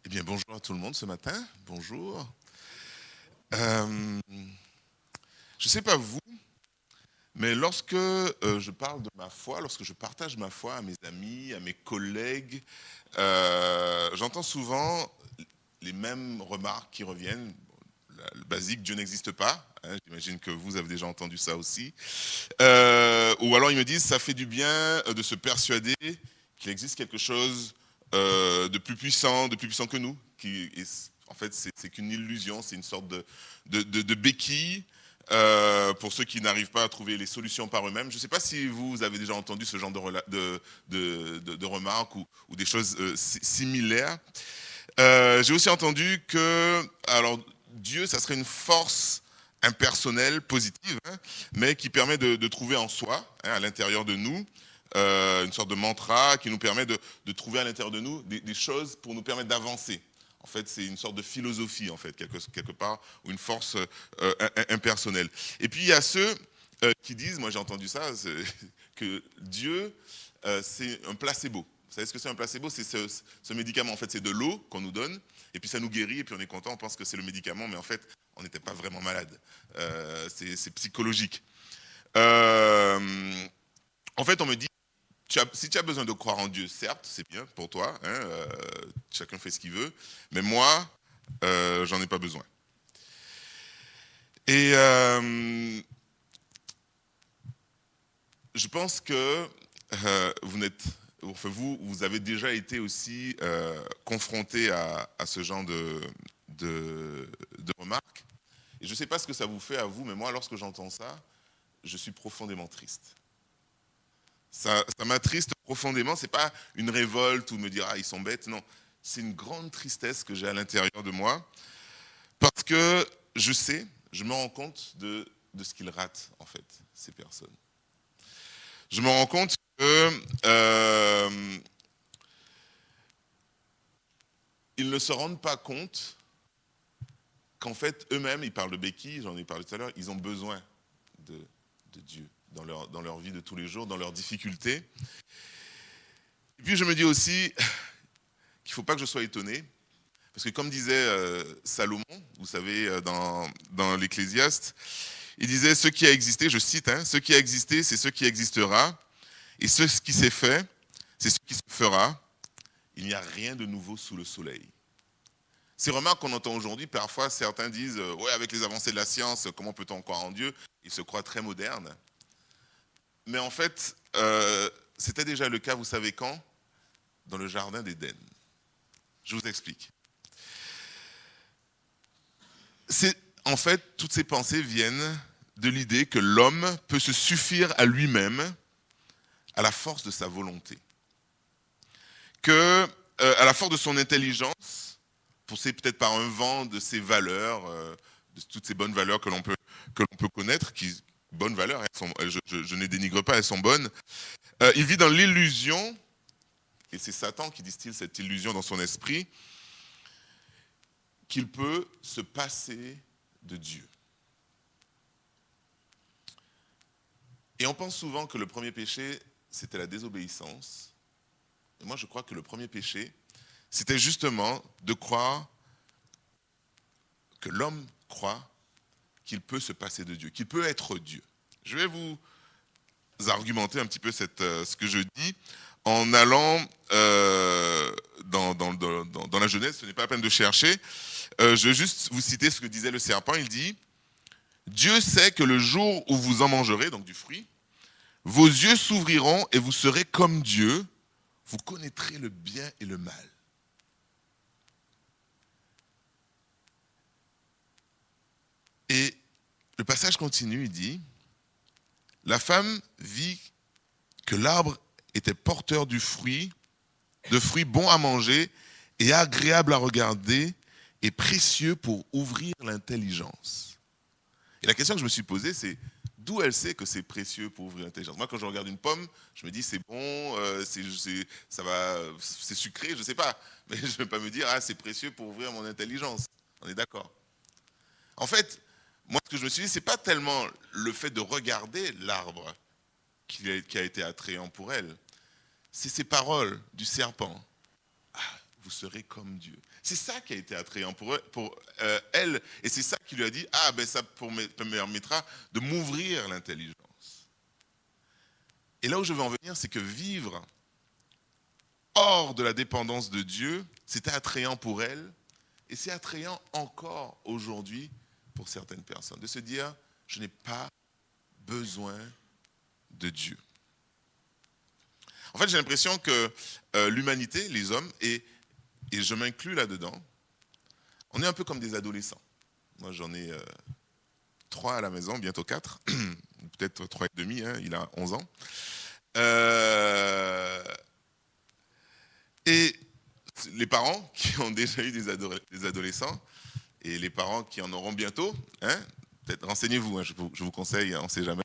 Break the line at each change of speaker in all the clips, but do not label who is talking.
Eh bien, bonjour à tout le monde ce matin. Bonjour. Je ne sais pas vous, mais lorsque je parle de ma foi, lorsque je partage ma foi à mes amis, à mes collègues, j'entends souvent les mêmes remarques qui reviennent. Le basique, Dieu n'existe pas. J'imagine que vous avez déjà entendu ça aussi. Ou alors ils me disent, ça fait du bien de se persuader qu'il existe quelque chose de plus puissant que nous. En fait, c'est qu'une illusion, c'est une sorte de béquille pour ceux qui n'arrivent pas à trouver les solutions par eux-mêmes. Je ne sais pas si vous avez déjà entendu ce genre de remarques ou des choses similaires. J'ai aussi entendu que alors, Dieu, ça serait une force impersonnelle, positive, mais qui permet de trouver en soi, à l'intérieur de nous, une sorte de mantra qui nous permet de trouver à l'intérieur de nous des choses pour nous permettre d'avancer. En fait, c'est une sorte de philosophie, en fait, quelque part, ou une force impersonnelle. Et puis, il y a ceux qui disent, moi j'ai entendu ça, que Dieu, c'est un placebo. Vous savez ce que c'est un placebo? C'est ce médicament, en fait, c'est de l'eau qu'on nous donne, et puis ça nous guérit, et puis on est content, on pense que c'est le médicament, mais en fait, on n'était pas vraiment malade. C'est psychologique. En fait, on me dit, si tu as besoin de croire en Dieu, certes, c'est bien pour toi, chacun fait ce qu'il veut, mais moi, j'en ai pas besoin. Et je pense que vous avez déjà été aussi confronté à ce genre de remarques. Et je ne sais pas ce que ça vous fait à vous, mais moi, lorsque j'entends ça, je suis profondément triste. Ça m'attriste profondément. C'est pas une révolte ou me dire ils sont bêtes. Non, c'est une grande tristesse que j'ai à l'intérieur de moi parce que je me rends compte de ce qu'ils ratent en fait ces personnes. Je me rends compte que ils ne se rendent pas compte qu'en fait eux-mêmes, ils parlent de béquilles, j'en ai parlé tout à l'heure, ils ont besoin de Dieu dans leur vie de tous les jours, dans leurs difficultés. Et puis je me dis aussi qu'il ne faut pas que je sois étonné, parce que comme disait Salomon, vous savez, dans l'Ecclésiaste, il disait, ce qui a existé, je cite, ce qui a existé, c'est ce qui existera, et ce qui s'est fait, c'est ce qui se fera. Il n'y a rien de nouveau sous le soleil. Ces remarques qu'on entend aujourd'hui, parfois certains disent, ouais, avec les avancées de la science, comment peut-on croire en Dieu? Ils se croient très modernes. Mais en fait, c'était déjà le cas, vous savez quand? Dans le jardin d'Éden. Je vous explique. En fait, toutes ces pensées viennent de l'idée que l'homme peut se suffire à lui-même à la force de sa volonté. Que, à la force de son intelligence, poussé peut-être par un vent de ses valeurs, de toutes ces bonnes valeurs que l'on peut connaître, bonnes valeurs, je ne les dénigre pas, elles sont bonnes, il vit dans l'illusion, et c'est Satan qui distille cette illusion dans son esprit, qu'il peut se passer de Dieu. Et on pense souvent que le premier péché, c'était la désobéissance. Et moi, je crois que le premier péché, c'était justement de croire que l'homme croit qu'il peut se passer de Dieu, qu'il peut être Dieu. Je vais vous argumenter un petit peu ce que je dis en allant dans la Genèse, ce n'est pas la peine de chercher. Je vais juste vous citer ce que disait le serpent. Il dit, Dieu sait que le jour où vous en mangerez, donc du fruit, vos yeux s'ouvriront et vous serez comme Dieu, vous connaîtrez le bien et le mal. Et le passage continue, il dit, la femme vit que l'arbre était porteur de fruits bons à manger et agréables à regarder et précieux pour ouvrir l'intelligence. Et la question que je me suis posée, c'est d'où elle sait que c'est précieux pour ouvrir l'intelligence? Moi, quand je regarde une pomme, je me dis c'est bon, c'est sucré, je ne sais pas. Mais je ne vais pas me dire, c'est précieux pour ouvrir mon intelligence. On est d'accord. En fait, moi, ce que je me suis dit, ce n'est pas tellement le fait de regarder l'arbre qui a été attrayant pour elle. C'est ces paroles du serpent. vous serez comme Dieu. C'est ça qui a été attrayant pour elle, et c'est ça qui lui a dit, ah ben ça me permettra de m'ouvrir l'intelligence. Et là où je veux en venir, c'est que vivre hors de la dépendance de Dieu, c'était attrayant pour elle, et c'est attrayant encore aujourd'hui pour certaines personnes, de se dire, je n'ai pas besoin de Dieu. En fait, j'ai l'impression que l'humanité, les hommes, et je m'inclus là-dedans, on est un peu comme des adolescents. Moi, j'en ai 3 à la maison, bientôt 4, peut-être 3 et demi, hein, il a 11 ans. Et les parents qui ont déjà eu des adolescents, et les parents qui en auront bientôt, hein, peut-être renseignez-vous, hein, je vous conseille, on ne sait jamais.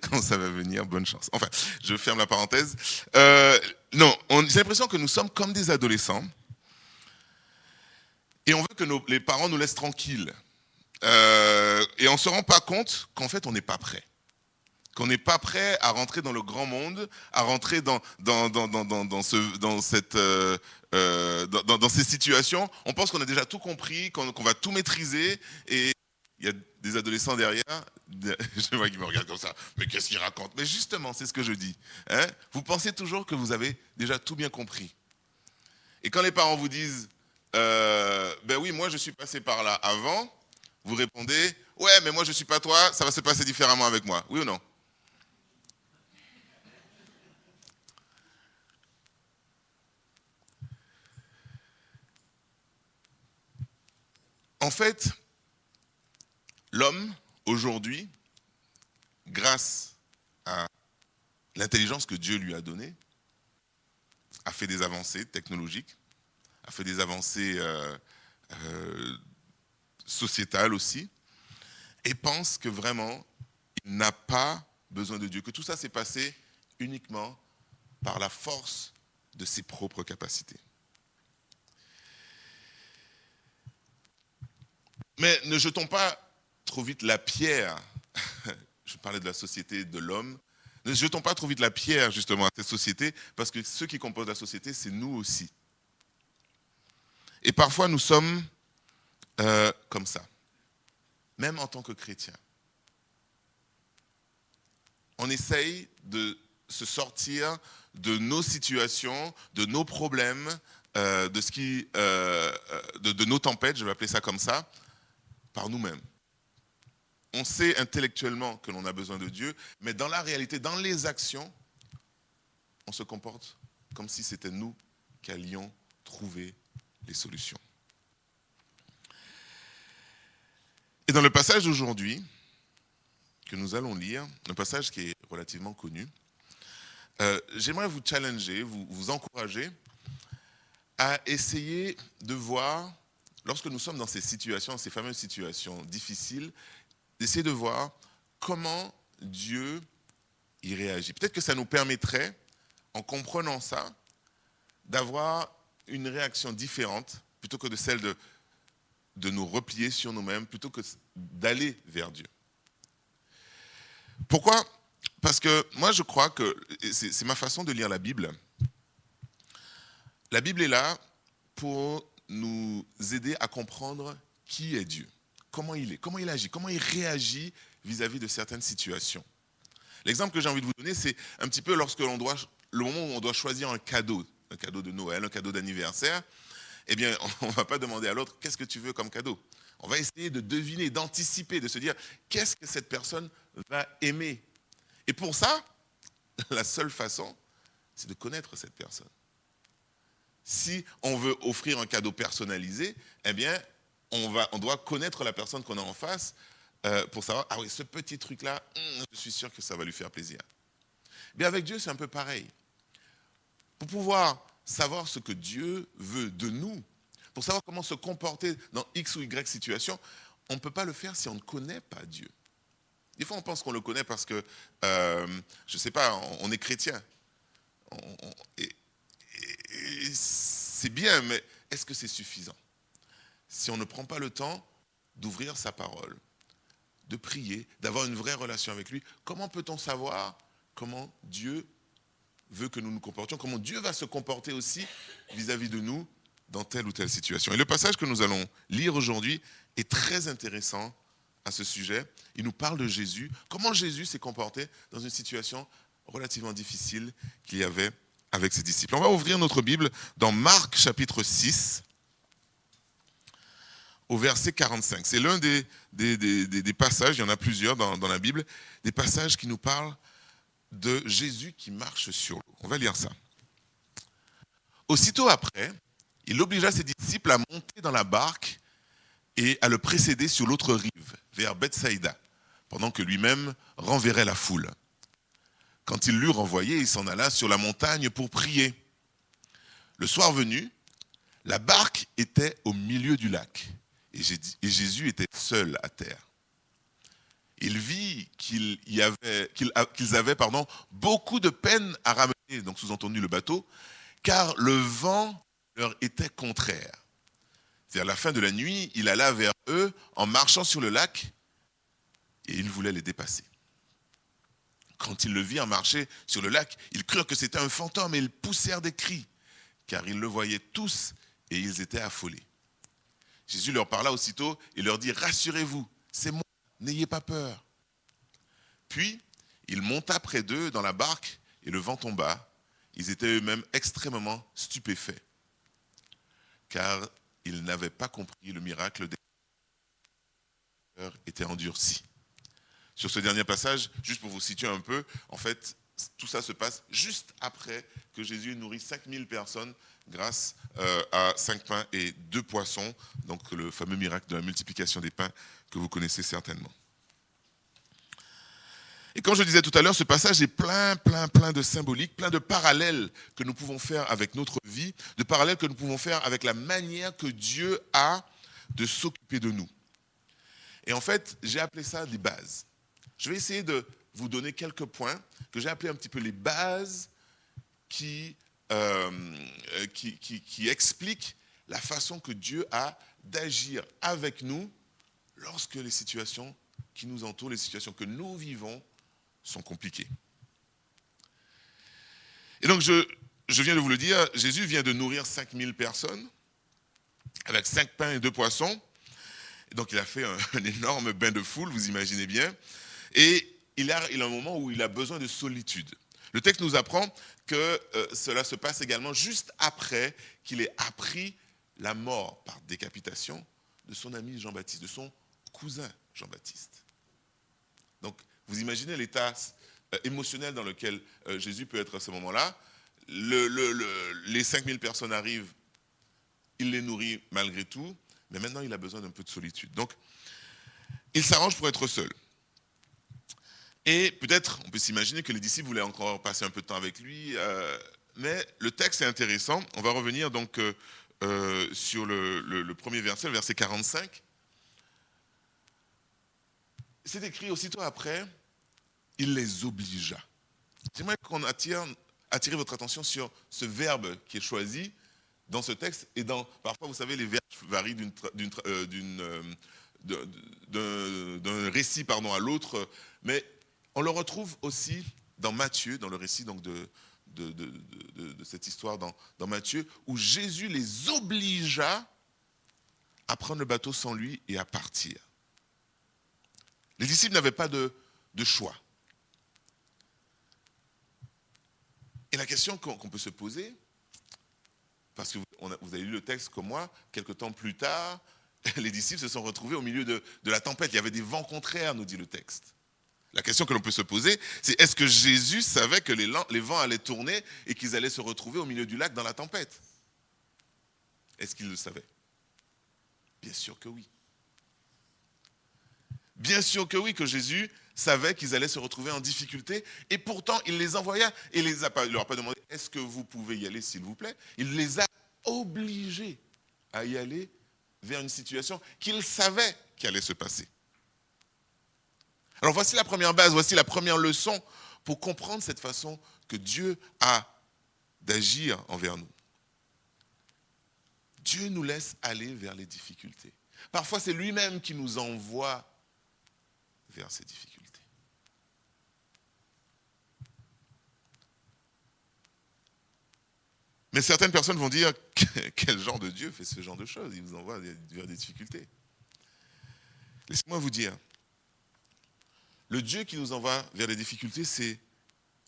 Quand ça va venir, bonne chance. Enfin, je ferme la parenthèse. Non, j'ai l'impression que nous sommes comme des adolescents et on veut que les parents nous laissent tranquilles. Et on ne se rend pas compte qu'en fait, on n'est pas prêt. Qu'on n'est pas prêt à rentrer dans le grand monde, à rentrer dans ces situations. On pense qu'on a déjà tout compris, qu'on va tout maîtriser. Et il y a des adolescents derrière, je vois qu'ils me regardent comme ça, mais qu'est-ce qu'ils racontent? Mais justement, c'est ce que je dis. Hein, vous pensez toujours que vous avez déjà tout bien compris. Et quand les parents vous disent, ben oui, moi je suis passé par là avant, vous répondez, ouais, mais moi je ne suis pas toi, ça va se passer différemment avec moi. Oui ou non? En fait, l'homme, aujourd'hui, grâce à l'intelligence que Dieu lui a donnée, a fait des avancées technologiques, a fait des avancées sociétales aussi, et pense que vraiment, il n'a pas besoin de Dieu, que tout ça s'est passé uniquement par la force de ses propres capacités. Mais ne jetons pas trop vite la pierre, je parlais de la société de l'homme, ne jetons pas trop vite la pierre justement à cette société, parce que ceux qui composent la société, c'est nous aussi. Et parfois nous sommes comme ça, même en tant que chrétiens. On essaye de se sortir de nos situations, de nos problèmes, de nos tempêtes, je vais appeler ça comme ça, par nous-mêmes. On sait intellectuellement que l'on a besoin de Dieu, mais dans la réalité, dans les actions, on se comporte comme si c'était nous qui allions trouver les solutions. Et dans le passage d'aujourd'hui, que nous allons lire, un passage qui est relativement connu, j'aimerais vous challenger, vous encourager à essayer de voir, lorsque nous sommes dans ces situations, ces fameuses situations difficiles, d'essayer de voir comment Dieu y réagit. Peut-être que ça nous permettrait, en comprenant ça, d'avoir une réaction différente, plutôt que de celle de nous replier sur nous-mêmes, plutôt que d'aller vers Dieu. Pourquoi? Parce que moi je crois que, c'est ma façon de lire la Bible, la Bible est là pour nous aider à comprendre qui est Dieu, comment il agit, comment il réagit vis-à-vis de certaines situations. L'exemple que j'ai envie de vous donner, c'est un petit peu le moment où on doit choisir un cadeau de Noël, un cadeau d'anniversaire. Eh bien, on ne va pas demander à l'autre, qu'est-ce que tu veux comme cadeau? On va essayer de deviner, d'anticiper, de se dire, qu'est-ce que cette personne va aimer? Et pour ça, la seule façon, c'est de connaître cette personne. Si on veut offrir un cadeau personnalisé, eh bien, on doit connaître la personne qu'on a en face pour savoir, ah oui, ce petit truc-là, je suis sûr que ça va lui faire plaisir. Bien, avec Dieu, c'est un peu pareil. Pour pouvoir savoir ce que Dieu veut de nous, pour savoir comment se comporter dans X ou Y situation, on ne peut pas le faire si on ne connaît pas Dieu. Des fois, on pense qu'on le connaît parce que, je ne sais pas, on est chrétien. Et c'est bien, mais est-ce que c'est suffisant? Si on ne prend pas le temps d'ouvrir sa parole, de prier, d'avoir une vraie relation avec lui, comment peut-on savoir comment Dieu veut que nous nous comportions, comment Dieu va se comporter aussi vis-à-vis de nous dans telle ou telle situation. Et le passage que nous allons lire aujourd'hui est très intéressant à ce sujet. Il nous parle de Jésus, comment Jésus s'est comporté dans une situation relativement difficile qu'il y avait avec ses disciples. On va ouvrir notre Bible dans Marc chapitre 6, au verset 45. C'est l'un des passages, il y en a plusieurs dans la Bible, des passages qui nous parlent de Jésus qui marche sur l'eau. On va lire ça. Aussitôt après, il obligea ses disciples à monter dans la barque et à le précéder sur l'autre rive, vers Bethsaïda, pendant que lui-même renverrait la foule. Quand il l'eut renvoyé, il s'en alla sur la montagne pour prier. Le soir venu, la barque était au milieu du lac, et Jésus était seul à terre. Il vit qu'ils avaient beaucoup de peine à ramener, donc sous-entendu le bateau, car le vent leur était contraire. C'est à la fin de la nuit, il alla vers eux en marchant sur le lac et il voulait les dépasser. Quand ils le virent marcher sur le lac, ils crurent que c'était un fantôme et ils poussèrent des cris, car ils le voyaient tous et ils étaient affolés. Jésus leur parla aussitôt et leur dit « Rassurez-vous, c'est moi, n'ayez pas peur. » Puis, il monta près d'eux dans la barque et le vent tomba. Ils étaient eux-mêmes extrêmement stupéfaits, car ils n'avaient pas compris le miracle des cœurs étaient endurcis. Sur ce dernier passage, juste pour vous situer un peu, en fait, tout ça se passe juste après que Jésus nourrit 5000 personnes grâce à 5 pains et 2 poissons, donc le fameux miracle de la multiplication des pains que vous connaissez certainement. Et comme je disais tout à l'heure, ce passage est plein de symboliques, plein de parallèles que nous pouvons faire avec notre vie, de parallèles que nous pouvons faire avec la manière que Dieu a de s'occuper de nous. Et en fait, j'ai appelé ça les bases. Je vais essayer de vous donner quelques points que j'ai appelés un petit peu les bases qui expliquent la façon que Dieu a d'agir avec nous lorsque les situations qui nous entourent, les situations que nous vivons, sont compliquées. Et donc, je viens de vous le dire, Jésus vient de nourrir 5000 personnes avec 5 pains et 2 poissons. Et donc, il a fait un énorme bain de foule, vous imaginez bien. Et il a un moment où il a besoin de solitude. Le texte nous apprend que cela se passe également juste après qu'il ait appris la mort par décapitation de son ami Jean-Baptiste, de son cousin Jean-Baptiste. Donc, vous imaginez l'état émotionnel dans lequel Jésus peut être à ce moment-là. Les 5000 personnes arrivent, il les nourrit malgré tout, mais maintenant il a besoin d'un peu de solitude. Donc, il s'arrange pour être seul. Et peut-être, on peut s'imaginer que les disciples voulaient encore passer un peu de temps avec lui, mais le texte est intéressant. On va revenir donc sur le premier verset, le verset 45. C'est écrit aussitôt après, il les obligea. J'aimerais qu'on attire votre attention sur ce verbe qui est choisi dans ce texte. Et parfois, vous savez, les verbes varient d'un récit à l'autre, mais on le retrouve aussi dans Matthieu, dans le récit donc, de cette histoire dans Matthieu, où Jésus les obligea à prendre le bateau sans lui et à partir. Les disciples n'avaient pas de choix. Et la question qu'on peut se poser, parce que vous avez lu le texte comme moi, quelques temps plus tard, les disciples se sont retrouvés au milieu de la tempête. Il y avait des vents contraires, nous dit le texte. La question que l'on peut se poser, c'est est-ce que Jésus savait que les vents allaient tourner et qu'ils allaient se retrouver au milieu du lac dans la tempête? Est-ce qu'il le savait? Bien sûr que oui. Bien sûr que oui, que Jésus savait qu'ils allaient se retrouver en difficulté, et pourtant il les envoya, et il ne leur a pas demandé « Est-ce que vous pouvez y aller, s'il vous plaît ?» Il les a obligés à y aller vers une situation qu'ils savaient qui allait se passer. Alors voici la première base, voici la première leçon pour comprendre cette façon que Dieu a d'agir envers nous. Dieu nous laisse aller vers les difficultés. Parfois, c'est lui-même qui nous envoie vers ces difficultés. Mais certaines personnes vont dire, quel genre de Dieu fait ce genre de choses? Il nous envoie vers des difficultés. Laissez-moi vous dire, le Dieu qui nous envoie vers des difficultés, c'est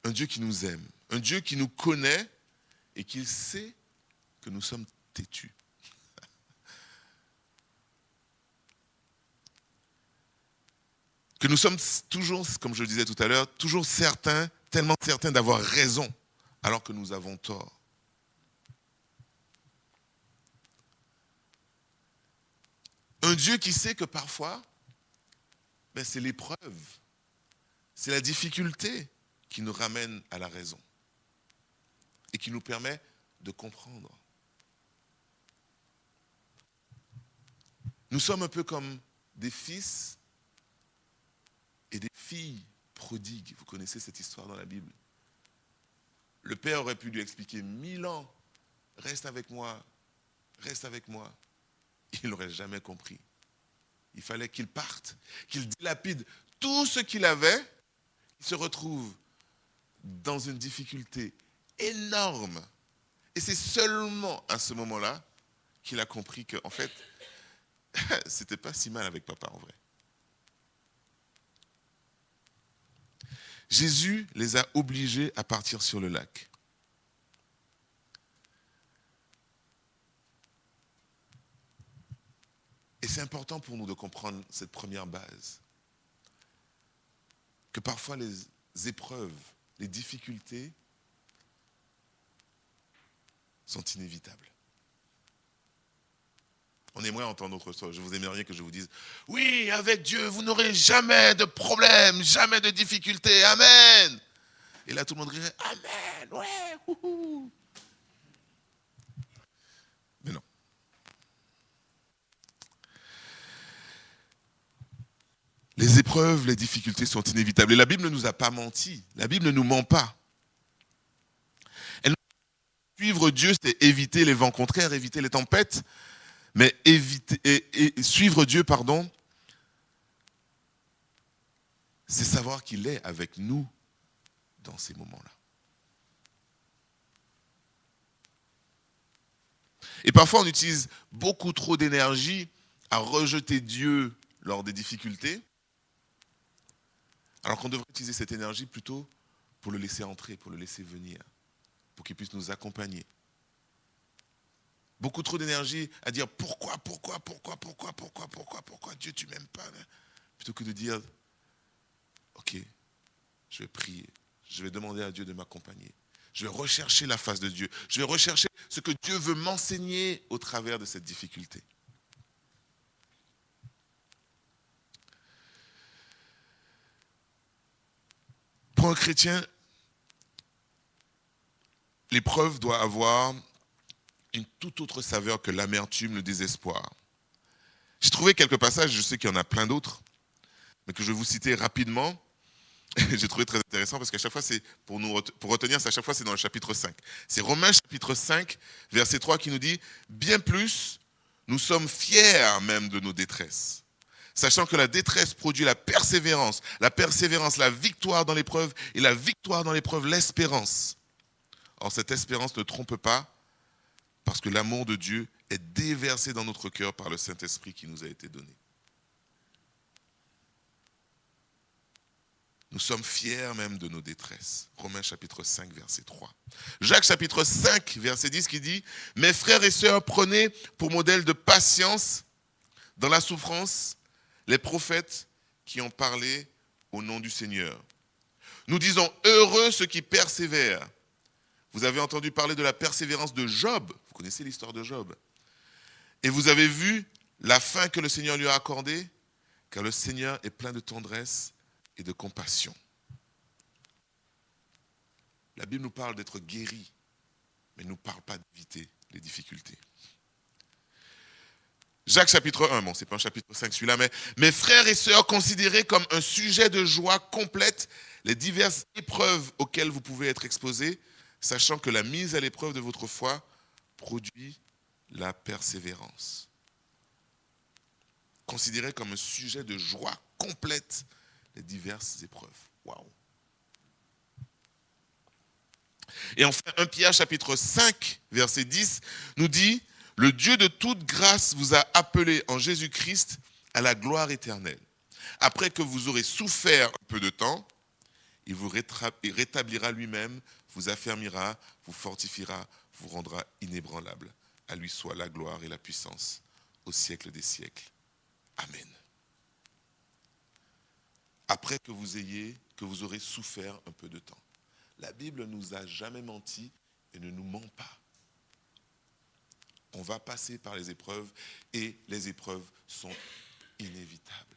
un Dieu qui nous aime, un Dieu qui nous connaît et qui sait que nous sommes têtus. Que nous sommes toujours, comme je le disais tout à l'heure, toujours certains, tellement certains d'avoir raison, alors que nous avons tort. Un Dieu qui sait que parfois, c'est l'épreuve, c'est la difficulté qui nous ramène à la raison et qui nous permet de comprendre. Nous sommes un peu comme des fils et des filles prodigues. Vous connaissez cette histoire dans la Bible. Le père aurait pu lui expliquer 1000 ans, reste avec moi, reste avec moi. Il n'aurait jamais compris. Il fallait qu'il parte, qu'il dilapide tout ce qu'il avait, qu'il se retrouve dans une difficulté énorme. Et c'est seulement à ce moment-là qu'il a compris qu'en fait, c'était pas si mal avec papa en vrai. Jésus les a obligés à partir sur le lac. Et c'est important pour nous de comprendre cette première base. Que parfois les épreuves, les difficultés sont inévitables. On aimerait entendre autre chose. Je vous aimerais que je vous dise, oui, avec Dieu, vous n'aurez jamais de problème, jamais de difficulté. Amen. Et là, tout le monde dirait, Amen, ouais, wouhou. Mais non. Les épreuves, les difficultés sont inévitables. Et la Bible ne nous a pas menti. La Bible ne nous ment pas. Suivre Dieu, c'est éviter les vents contraires, éviter les tempêtes. Mais suivre Dieu, c'est savoir qu'il est avec nous dans ces moments-là. Et parfois, on utilise beaucoup trop d'énergie à rejeter Dieu lors des difficultés, alors qu'on devrait utiliser cette énergie plutôt pour le laisser entrer, pour le laisser venir, pour qu'il puisse nous accompagner. Beaucoup trop d'énergie à dire pourquoi Dieu tu m'aimes pas, plutôt que de dire ok, je vais prier, je vais demander à Dieu de m'accompagner, je vais rechercher la face de Dieu, je vais rechercher ce que Dieu veut m'enseigner au travers de cette difficulté. Pour un chrétien, l'épreuve doit avoir une toute autre saveur que l'amertume, le désespoir. J'ai trouvé quelques passages, je sais qu'il y en a plein d'autres, mais que je vais vous citer rapidement. J'ai trouvé très intéressant parce qu'à chaque fois, c'est pour retenir, à chaque fois, c'est dans le chapitre 5. C'est Romains chapitre 5, verset 3 qui nous dit « Bien plus, nous sommes fiers même de nos détresses, sachant que la détresse produit la persévérance, la victoire dans l'épreuve, et la victoire dans l'épreuve, l'espérance. Or, cette espérance ne trompe pas, parce que l'amour de Dieu est déversé dans notre cœur par le Saint-Esprit qui nous a été donné. » Nous sommes fiers même de nos détresses. Romains chapitre 5, verset 3. Jacques chapitre 5, verset 10 qui dit « Mes frères et sœurs, prenez pour modèle de patience dans la souffrance les prophètes qui ont parlé au nom du Seigneur. Nous disons heureux ceux qui persévèrent. Vous avez entendu parler de la persévérance de Job. Vous connaissez l'histoire de Job. Et vous avez vu la fin que le Seigneur lui a accordée, car le Seigneur est plein de tendresse et de compassion. » La Bible nous parle d'être guéris, mais elle ne nous parle pas d'éviter les difficultés. Jacques chapitre 1, c'est pas un chapitre 5 celui-là, mais « Mes frères et sœurs, considérez comme un sujet de joie complète les diverses épreuves auxquelles vous pouvez être exposés, sachant que la mise à l'épreuve de votre foi produit la persévérance. » Considérez comme un sujet de joie complète les diverses épreuves. Waouh! Et enfin, 1 Pierre chapitre 5, verset 10, nous dit, « Le Dieu de toute grâce vous a appelé en Jésus-Christ à la gloire éternelle. Après que vous aurez souffert un peu de temps, il vous rétablira lui-même, vous affermira, vous fortifiera, vous rendra inébranlable. À lui soit la gloire et la puissance au siècle des siècles. Amen. » Après que vous aurez souffert un peu de temps. La Bible ne nous a jamais menti et ne nous ment pas. On va passer par les épreuves et les épreuves sont inévitables.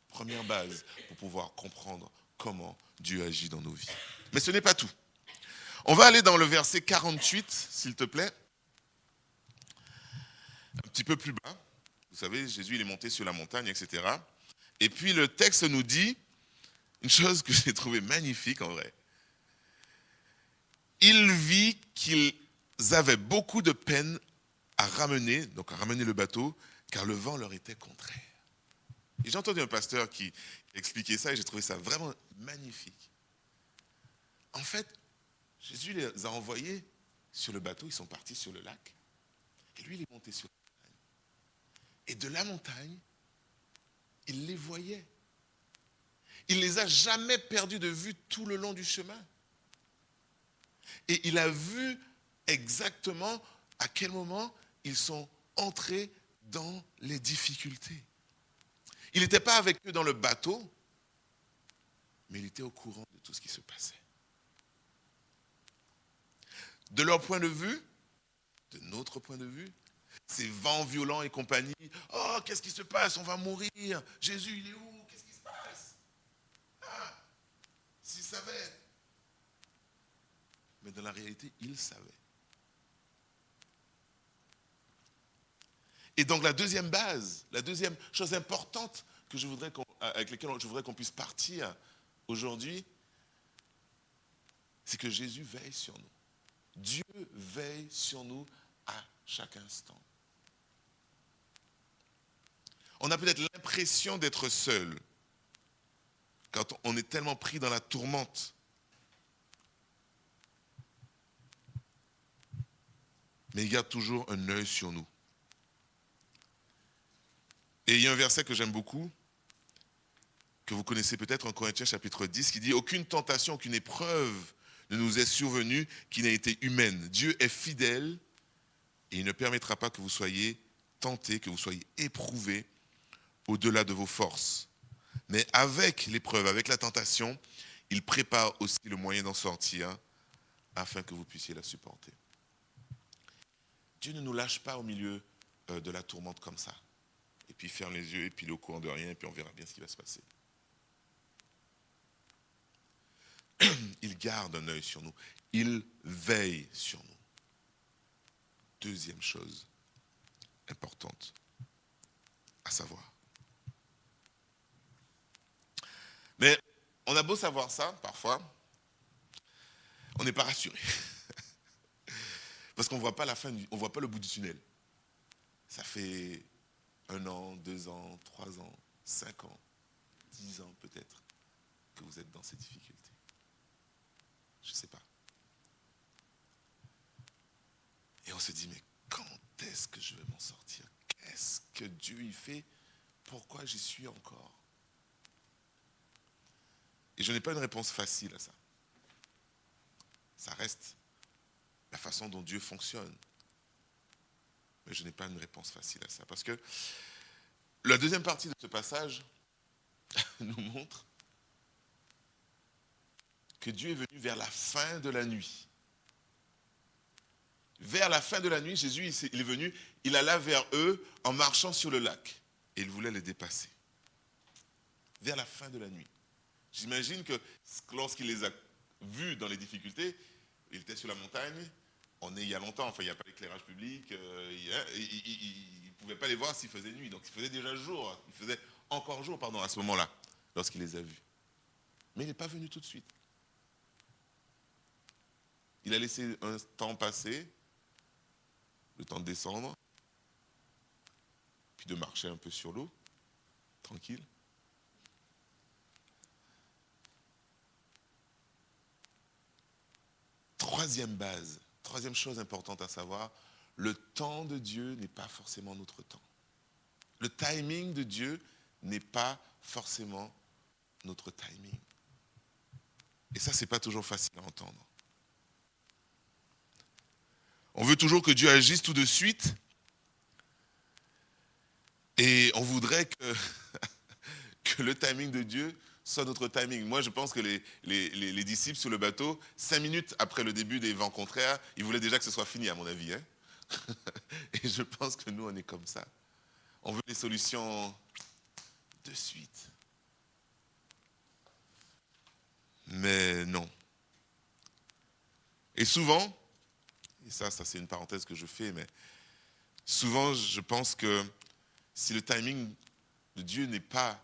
Première base pour pouvoir comprendre comment Dieu agit dans nos vies. Mais ce n'est pas tout. On va aller dans le verset 48, s'il te plaît. Un petit peu plus bas. Vous savez, Jésus il est monté sur la montagne, etc. Et puis le texte nous dit une chose que j'ai trouvée magnifique en vrai. Il vit qu'ils avaient beaucoup de peine à ramener le bateau, car le vent leur était contraire. Et j'ai entendu un pasteur qui expliquait ça et j'ai trouvé ça vraiment magnifique. En fait, Jésus les a envoyés sur le bateau, ils sont partis sur le lac. Et lui, il est monté sur la montagne. Et de la montagne, il les voyait. Il ne les a jamais perdus de vue tout le long du chemin. Et il a vu exactement à quel moment ils sont entrés dans les difficultés. Il n'était pas avec eux dans le bateau, mais il était au courant de tout ce qui se passait. De leur point de vue, de notre point de vue, ces vents violents et compagnie, « Oh, qu'est-ce qui se passe? On va mourir. Jésus, il est où? Qu'est-ce qui se passe? Ah, s'il savait. » Mais dans la réalité, il savait. Et donc la deuxième base, la deuxième chose importante avec laquelle je voudrais qu'on puisse partir aujourd'hui, c'est que Jésus veille sur nous. Dieu veille sur nous à chaque instant. On a peut-être l'impression d'être seul quand on est tellement pris dans la tourmente. Mais il garde toujours un œil sur nous. Et il y a un verset que j'aime beaucoup, que vous connaissez peut-être en Corinthiens chapitre 10, qui dit « Aucune tentation, aucune épreuve ne nous est survenue qui n'ait été humaine. Dieu est fidèle et il ne permettra pas que vous soyez tentés, que vous soyez éprouvés au-delà de vos forces. Mais avec l'épreuve, avec la tentation, il prépare aussi le moyen d'en sortir afin que vous puissiez la supporter. » Dieu ne nous lâche pas au milieu de la tourmente comme ça. Et puis il ferme les yeux, et puis il est au courant de rien, et puis on verra bien ce qui va se passer. Il garde un œil sur nous. Il veille sur nous. Deuxième chose importante à savoir. Mais on a beau savoir ça, parfois, on n'est pas rassuré. Parce qu'on ne voit pas on voit pas le bout du tunnel. Ça fait 1 an, 2 ans, 3 ans, 5 ans, 10 ans peut-être que vous êtes dans ces difficultés. Je ne sais pas. Et on se dit, mais quand est-ce que je vais m'en sortir? Qu'est-ce que Dieu y fait? Pourquoi j'y suis encore? Et je n'ai pas une réponse facile à ça. Ça reste la façon dont Dieu fonctionne. Mais je n'ai pas une réponse facile à ça. Parce que la deuxième partie de ce passage nous montre que Dieu est venu vers la fin de la nuit. Vers la fin de la nuit, Jésus il est venu, il alla vers eux en marchant sur le lac. Et il voulait les dépasser. Vers la fin de la nuit. J'imagine que lorsqu'il les a vus dans les difficultés, il était sur la montagne, on est il y a longtemps, enfin il n'y a pas d'éclairage public, il ne pouvait pas les voir s'il faisait nuit, donc il faisait déjà jour, il faisait encore jour, à ce moment-là, lorsqu'il les a vus. Mais il n'est pas venu tout de suite. Il a laissé un temps passer, le temps de descendre, puis de marcher un peu sur l'eau, tranquille. troisième base, troisième chose importante à savoir, le temps de Dieu n'est pas forcément notre temps. Le timing de Dieu n'est pas forcément notre timing. Et ça, c'est pas toujours facile à entendre. On veut toujours que Dieu agisse tout de suite. Et on voudrait que le timing de Dieu soit notre timing. Moi, je pense que les disciples sur le bateau, 5 minutes après le début des vents contraires, ils voulaient déjà que ce soit fini, à mon avis. Hein. Et je pense que nous, on est comme ça. On veut des solutions de suite. Mais non. Et souvent, et ça c'est une parenthèse que je fais, mais souvent, je pense que si le timing de Dieu n'est pas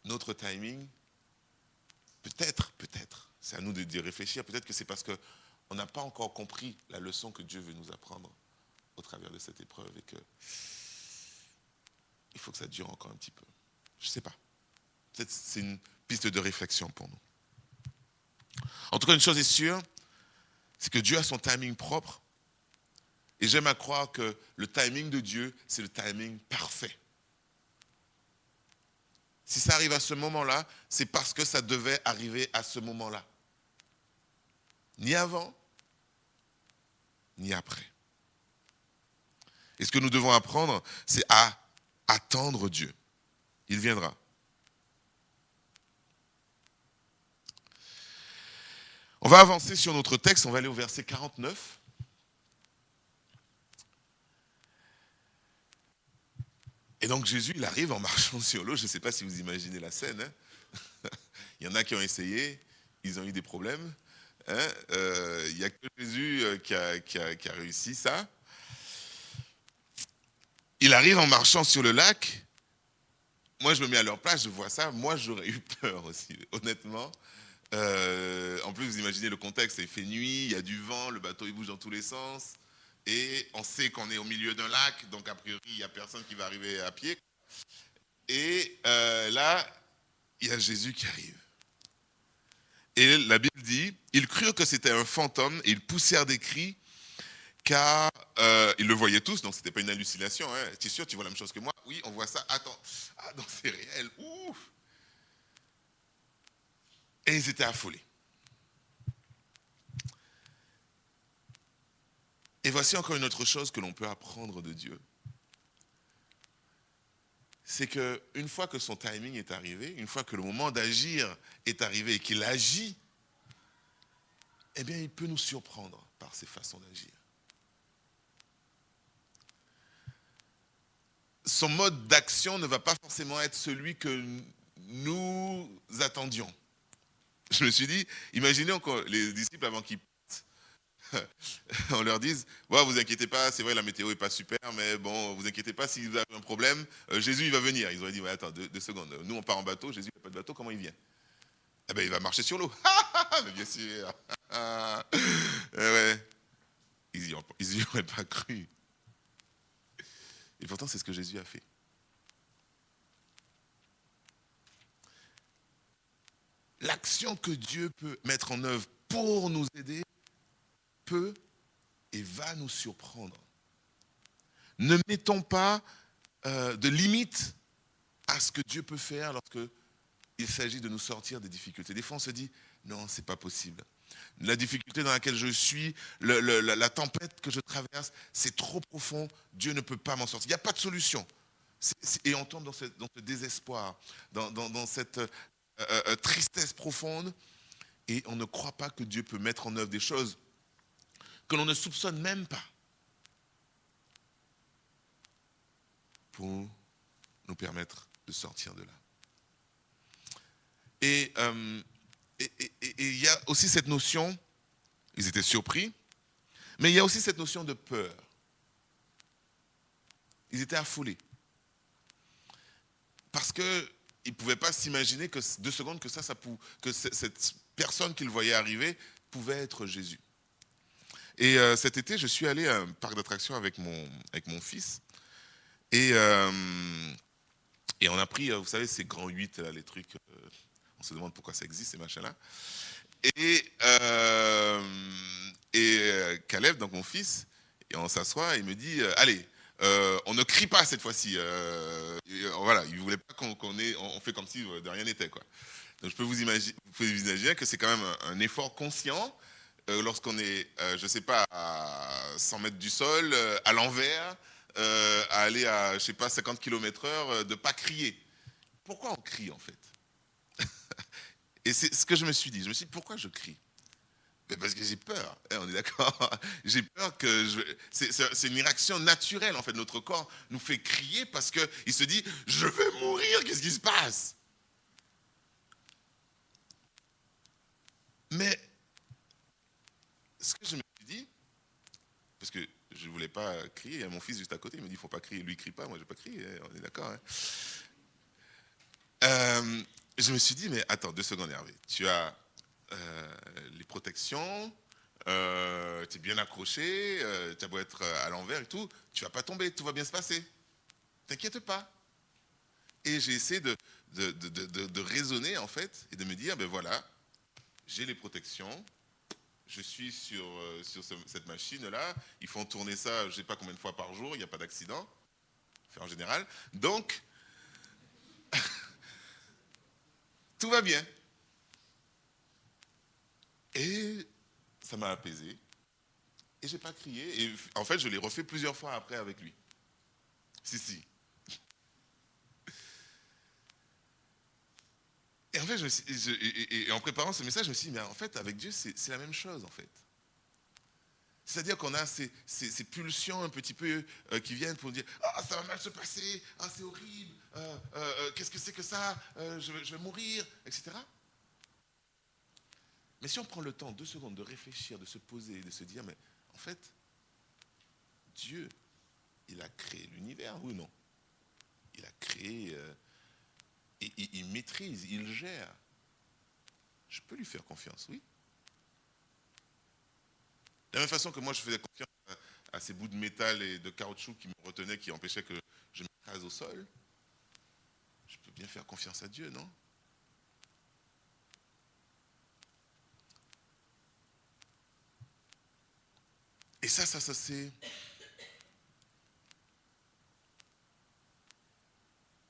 notre timing, peut-être, c'est à nous de réfléchir, peut-être que c'est parce qu'on n'a pas encore compris la leçon que Dieu veut nous apprendre au travers de cette épreuve et qu'il faut que ça dure encore un petit peu. Je ne sais pas. Peut-être c'est une piste de réflexion pour nous. En tout cas, une chose est sûre, c'est que Dieu a son timing propre et j'aime à croire que le timing de Dieu, c'est le timing parfait. Si ça arrive à ce moment-là, c'est parce que ça devait arriver à ce moment-là. Ni avant, ni après. Et ce que nous devons apprendre, c'est à attendre Dieu. Il viendra. On va avancer sur notre texte, on va aller au verset 49. Et donc Jésus, il arrive en marchant sur l'eau. Je ne sais pas si vous imaginez la scène. Hein. Il y en a qui ont essayé, ils ont eu des problèmes. Hein. Il n'y a que Jésus qui a réussi ça. Il arrive en marchant sur le lac. Moi, je me mets à leur place, je vois ça. Moi, j'aurais eu peur aussi, honnêtement. En plus, vous imaginez le contexte, il fait nuit, il y a du vent, le bateau il bouge dans tous les sens. Et on sait qu'on est au milieu d'un lac, donc a priori, il n'y a personne qui va arriver à pied. Et là, il y a Jésus qui arrive. Et la Bible dit, ils crurent que c'était un fantôme et ils poussèrent des cris, car ils le voyaient tous, donc ce n'était pas une hallucination. Hein. Tu es sûr, tu vois la même chose que moi? Oui, on voit ça. Attends, donc c'est réel. Ouf. Et ils étaient affolés. Et voici encore une autre chose que l'on peut apprendre de Dieu. C'est qu'une fois que son timing est arrivé, une fois que le moment d'agir est arrivé et qu'il agit, eh bien, il peut nous surprendre par ses façons d'agir. Son mode d'action ne va pas forcément être celui que nous attendions. Je me suis dit, imaginez encore les disciples avant qu'ils on leur dise, ouais, vous inquiétez pas, c'est vrai la météo est pas super, mais bon, vous inquiétez pas si vous avez un problème, Jésus il va venir. Ils auraient dit, ouais, attends, deux secondes, nous on part en bateau, Jésus il n'a pas de bateau, comment il vient? Eh ben il va marcher sur l'eau. Mais bien sûr. Ouais. Ils y auraient pas cru. Et pourtant c'est ce que Jésus a fait. L'action que Dieu peut mettre en œuvre pour nous aider peut et va nous surprendre. Ne mettons pas de limite à ce que Dieu peut faire lorsqu'il s'agit de nous sortir des difficultés. Des fois, on se dit, non, c'est pas possible. La difficulté dans laquelle je suis, la tempête que je traverse, c'est trop profond, Dieu ne peut pas m'en sortir. Il n'y a pas de solution. Et on tombe dans ce désespoir, dans cette tristesse profonde, et on ne croit pas que Dieu peut mettre en œuvre des choses que l'on ne soupçonne même pas pour nous permettre de sortir de là. Et il y a aussi cette notion, ils étaient surpris, mais il y a aussi cette notion de peur. Ils étaient affolés. Parce qu'ils ne pouvaient pas s'imaginer que 2 secondes que cette personne qu'ils voyaient arriver pouvait être Jésus. Et cet été, je suis allé à un parc d'attractions avec mon fils. Et on a pris, vous savez, ces grands 8, là, les trucs, on se demande pourquoi ça existe, ces machins-là. Et, Caleb, donc mon fils, et on s'assoit et il me dit, allez, on ne crie pas cette fois-ci. Voilà, il voulait pas on fait comme si de rien n'était, quoi. Donc vous pouvez vous imaginer que c'est quand même un effort conscient lorsqu'on est, je sais pas, à 100 mètres du sol, à l'envers, à aller à, je sais pas, 50 km/h, de pas crier. Pourquoi on crie en fait? Et c'est ce que je me suis dit. Je me suis dit, pourquoi je crie? Mais parce que j'ai peur, hein, on est d'accord. J'ai peur que c'est une réaction naturelle en fait. Notre corps nous fait crier parce que il se dit, je vais mourir. Qu'est-ce qui se passe? Mais ce que je me suis dit, parce que je ne voulais pas crier, il y a mon fils juste à côté, il me dit, il ne faut pas crier. Lui, il ne crie pas, moi, je ne vais pas crier, hein, on est d'accord. Hein. Je me suis dit, mais attends, 2 secondes, Hervé. Tu as les protections, tu es bien accroché, tu as beau être à l'envers et tout, tu ne vas pas tomber, tout va bien se passer. T'inquiète pas. Et j'ai essayé de raisonner, en fait, et de me dire, ben voilà, j'ai les protections, je suis sur cette machine-là, ils font tourner ça, je ne sais pas combien de fois par jour, il n'y a pas d'accident, en général. Donc, tout va bien. Et ça m'a apaisé. Et j'ai pas crié. Et en fait, je l'ai refait plusieurs fois après avec lui. Si, si. Et en fait, et en préparant ce message, je me suis dit, mais en fait, avec Dieu, c'est la même chose, en fait. C'est-à-dire qu'on a ces pulsions un petit peu qui viennent pour dire, ah, ça va mal se passer, ah, c'est horrible, qu'est-ce que c'est que ça, je vais mourir, etc. Mais si on prend le temps, 2 secondes, de réfléchir, de se poser, de se dire, mais en fait, Dieu, il a créé l'univers, oui ou non? Il a créé, et il maîtrise, il gère. Je peux lui faire confiance, oui. De la même façon que moi, je faisais confiance à ces bouts de métal et de caoutchouc qui me retenaient, qui empêchaient que je m'écrase au sol, je peux bien faire confiance à Dieu, non? Et ça c'est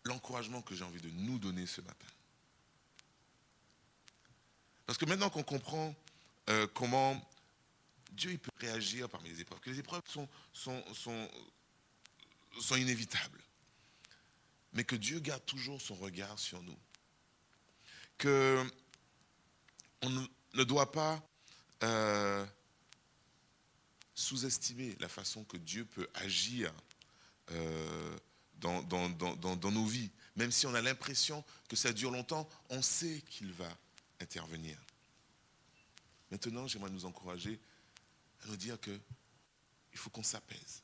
l'encouragement que j'ai envie de nous donner ce matin. Parce que maintenant qu'on comprend comment Dieu il peut réagir parmi les épreuves, que les épreuves sont inévitables, mais que Dieu garde toujours son regard sur nous, qu'on ne doit pas sous-estimer la façon que Dieu peut agir dans nos vies. Même si on a l'impression que ça dure longtemps, on sait qu'il va intervenir. Maintenant, j'aimerais nous encourager à nous dire qu'il faut qu'on s'apaise.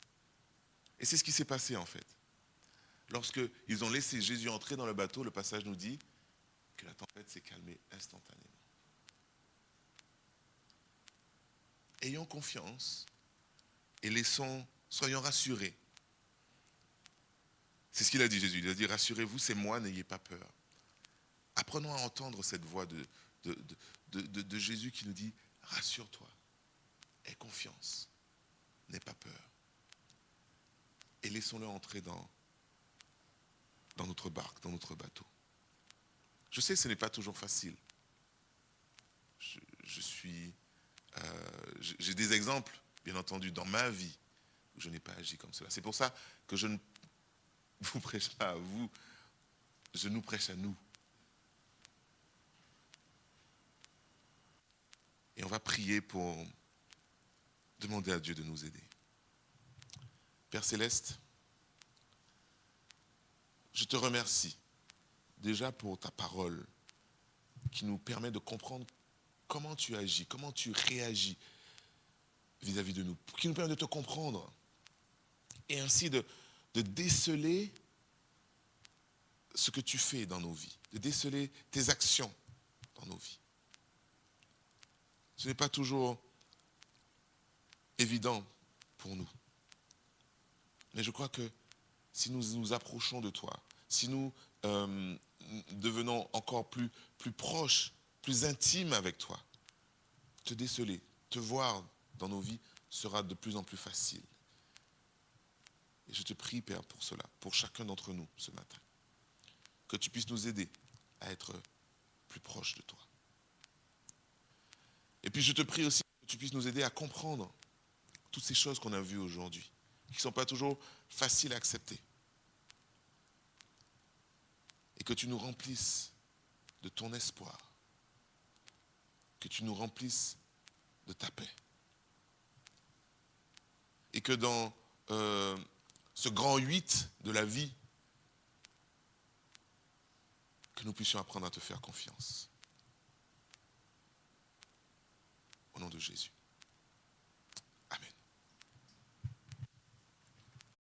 Et c'est ce qui s'est passé en fait. Lorsqu'ils ont laissé Jésus entrer dans le bateau, le passage nous dit que la tempête s'est calmée instantanément. Ayons confiance et soyons rassurés. C'est ce qu'il a dit Jésus. Il a dit, rassurez-vous, c'est moi, n'ayez pas peur. Apprenons à entendre cette voix de Jésus qui nous dit, rassure-toi, aie confiance, n'aie pas peur. Et laissons-le entrer dans notre barque, dans notre bateau. Je sais que ce n'est pas toujours facile. J'ai des exemples, bien entendu, dans ma vie où je n'ai pas agi comme cela. C'est pour ça que je ne vous prêche pas à vous, je nous prêche à nous. Et on va prier pour demander à Dieu de nous aider. Père Céleste, je te remercie déjà pour ta parole qui nous permet de comprendre comment tu agis, comment tu réagis vis-à-vis de nous, qui nous permet de te comprendre et ainsi de déceler ce que tu fais dans nos vies, de déceler tes actions dans nos vies. Ce n'est pas toujours évident pour nous. Mais je crois que si nous nous approchons de toi, si nous devenons encore plus proches, plus intimes avec toi, te déceler, te voir dans nos vies sera de plus en plus facile. Et je te prie, Père, pour cela, pour chacun d'entre nous ce matin. Que tu puisses nous aider à être plus proches de toi. Et puis je te prie aussi que tu puisses nous aider à comprendre toutes ces choses qu'on a vues aujourd'hui, qui ne sont pas toujours faciles à accepter. Et que tu nous remplisses de ton espoir, que tu nous remplisses de ta paix. Et que dans ce grand 8 de la vie, que nous puissions apprendre à te faire confiance. Au nom de Jésus.